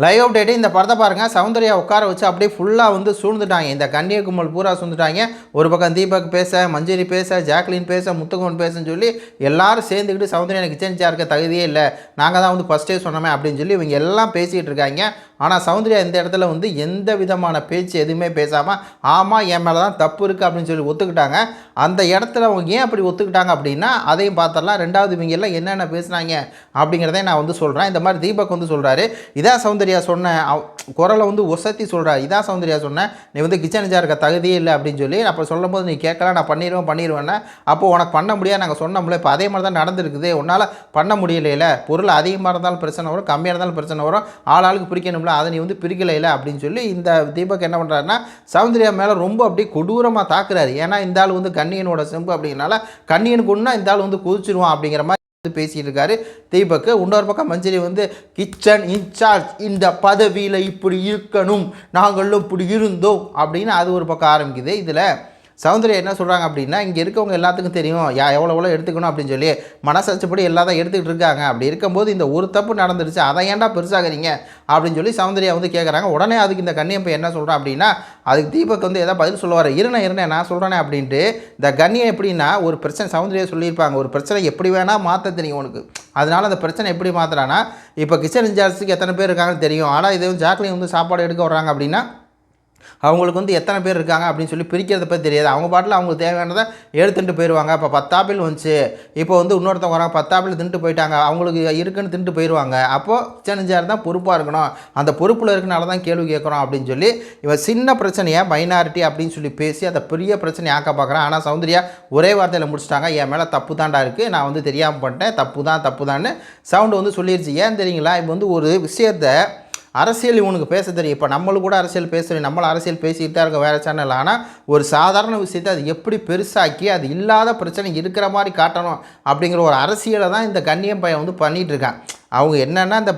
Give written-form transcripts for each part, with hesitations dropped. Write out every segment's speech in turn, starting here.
Live update இந்த படத்தை பாருங்கள். சௌந்தர்யா உட்கார வச்சு அப்படியே ஃபுல்லாக வந்து சூழ்ந்துட்டாங்க. இந்த கன்னியாகுமரி பூரா சூழ்ந்துட்டாங்க. ஒரு பக்கம் தீபக் பேச, மஞ்சரி பேச, ஜாக்லின் பேச, முத்துக்குமன் பேசன்னு சொல்லி எல்லாரும் சேர்ந்துக்கிட்டு சௌந்தர்யா எனக்கு கிச்சன் சேருக்கு தகுதியே இல்லை, நாங்கள் தான் வந்து ஃபஸ்ட்டே சொன்னோமே அப்படின்னு சொல்லி இவங்க எல்லாம் பேசிகிட்டு இருக்காங்க. ஆனால் சௌந்தர்யா இந்த இடத்துல வந்து எந்த விதமான பேச்சு எதுவுமே பேசாமல் ஆமாம் என் மேலே தான் தப்பு இருக்குது அப்படின்னு சொல்லி ஒத்துக்கிட்டாங்க. அந்த இடத்துல அவங்க ஏன் அப்படி ஒத்துக்கிட்டாங்க அப்படின்னா அதையும் பார்த்துடலாம். ரெண்டாவது இவங்க எல்லாம் என்னென்ன பேசுனாங்க அப்படிங்கிறதையும் நான் வந்து சொல்கிறேன். இந்த மாதிரி தீபக் வந்து சொல்கிறாரு, இதான் சௌந்தர்யா சொன்ன குரலை வந்து ஒசத்தி சொல்கிறார். இதான் சௌந்தர்யா சொன்னேன், நீ வந்து கிச்சன் இருக்க தகுதியே இல்லை அப்படின்னு சொல்லி. அப்போ சொல்லும் போது நீ கேட்கலாம், நான் பண்ணிடுவேன்னா அப்போது உனக்கு பண்ண முடியாது நாங்கள் சொன்னோம்ல. இப்போ அதே மாதிரி தான் நடந்துருக்குது, உன்னால் பண்ண முடியலையில. பொருள் அதிகமாக இருந்தாலும் பிரச்சனை வரும், கம்மியாக இருந்தாலும் பிரச்சனை வரும், ஆளுக்கு பிரிக்கணும்ல, அதை நீ வந்து பிரிக்கலையில அப்படின்னு சொல்லி இந்த தீபக் என்ன பண்ணுறாருன்னா சௌந்தர்யா மேலே ரொம்ப அப்படியே கொடூரமாக தாக்குறாரு. ஏன்னா இந்த ஆள் வந்து கண்ணியனோட செம்பு அப்படிங்கிறனால கண்ணியனுக்கு ஒன்றா இந்த ஆள் வந்து குதிச்சிருவான் அப்படிங்கிற மாதிரி பேசிட்டு இருக்காரு தீபக். இன்னொரு பக்கம் மஞ்சரி வந்து கிச்சன் இன்சார்ஜ் இந்த பதவியில் இப்படி இருக்கணும், நாங்களும் இப்படி இருந்தோம் அப்படின்னு அது ஒரு பக்கம் ஆரம்பிக்குது. இதில் சௌந்தர்யா என்ன சொல்கிறாங்க அப்படின்னா, இங்கே இருக்கவங்க எல்லாத்துக்கும் தெரியும் எவ்வளோ எடுத்துக்கணும் அப்படின்னு சொல்லி மனசாட்சிப்படி எல்லாத்தையும் எடுத்துக்கிட்டு இருக்காங்க. அப்படி இருக்கும்போது இந்த ஒரு தப்பு நடந்துருச்சு, அதை ஏன்டா பெருசாகிறீங்க அப்படின்னு சொல்லி சௌந்தர்யா வந்து கேட்குறாங்க. உடனே அதுக்கு இந்த கண்ணியப்பை என்ன சொல்கிறான் அப்படின்னா, அதுக்கு தீபக் வந்து எதாவது பதில் சொல்லுவார். இருனேன் நான் சொல்கிறேனே அப்படின்ட்டு. இந்த கண்ணியம் எப்படின்னா, ஒரு பிரச்சனை சௌந்தர்யா சொல்லியிருப்பாங்க, ஒரு பிரச்சனை எப்படி வேணால் மாற்ற தெரியும் உனக்கு, அதனால் அந்த பிரச்சனை எப்படி மாற்றுறான்னா, இப்போ கிச்சன் இன்சார்ஜுக்கு எத்தனை பேர் இருக்காங்கன்னு தெரியும். ஆனால் இது ஜாக்லின் வந்து சாப்பாடு எடுக்க வர்றாங்க அப்படின்னா அவங்களுக்கு வந்து எத்தனை பேர் இருக்காங்க அப்படின்னு சொல்லி பிரிக்கிறத பற்றி தெரியாது. அவங்க பாட்டில் அவங்களுக்கு தேவையானதை எடுத்துகிட்டு போயிடுவாங்க. இப்போ 10 ஆப்பிள் வந்துச்சு, இப்போ வந்து இன்னொருத்தவங்க வராங்க 10 ஆப்பிள் தின்ட்டு போயிட்டாங்க, அவங்களுக்கு இருக்குன்னு தின்ட்டு போயிடுவாங்க. அப்போது கிச்சன் தான் பொறுப்பாக இருக்கணும், அந்த பொறுப்பில் இருக்கனால தான் கேள்வி கேட்குறோம் அப்படின்னு சொல்லி இவன் சின்ன பிரச்சனையை மைனாரிட்டி அப்படின்னு சொல்லி பேசி அதை பெரிய பிரச்சனை ஆக்க பார்க்குறான். ஆனால் சௌந்தர்யா ஒரே வார்த்தையில் முடிச்சிட்டாங்க, என் மேலே தப்பு தாண்டா இருக்குது, நான் வந்து தெரியாமல் பண்ணிட்டேன், தப்பு தான்னு சவுண்டு வந்து சொல்லிடுச்சு. ஏன் தெரியுங்களா, இப்போ வந்து ஒரு விஷயத்தை அரசியல் இவனுக்கு பேச தெரியும். இப்போ நம்மளுக்கு கூட அரசியல் பேசுகிறேன், நம்மளும் அரசியல் பேசிக்கிட்டு தான் இருக்க வேறு சேனல். ஆனால் ஒரு சாதாரண விஷயத்தை அது எப்படி பெருசாக்கி அது இல்லாத பிரச்சனை இருக்கிற மாதிரி காட்டணும் அப்படிங்கிற ஒரு அரசியலை தான் இந்த கண்ணியம் பையன் வந்து பண்ணிகிட்டு இருக்கான். அவங்க என்னென்னா இந்த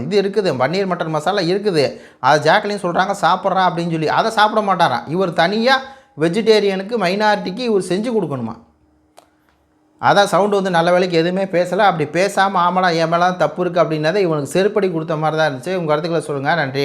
இது இருக்குது, பன்னீர் மட்டன் மசாலா இருக்குது, அது ஜாக்லின் சொல்கிறாங்க சாப்பிட்றான் அப்படின்னு சொல்லி அதை சாப்பிட மாட்டாரான். இவர் தனியாக வெஜிடேரியனுக்கு மைனாரிட்டிக்கு இவர் செஞ்சு கொடுக்கணுமா. அதான் சவுண்டு வந்து நல்ல வேலைக்கு எதுவுமே பேசலை. அப்படி பேசாமல் ஆமலாம் ஏமலாம் தப்பு இருக்குது அப்படின்னதை இவனுக்கு செருப்படி கொடுத்த மாதிரி தான் இருந்துச்சு. உங்கள் கருத்துக்களை சொல்லுங்கள். நன்றி.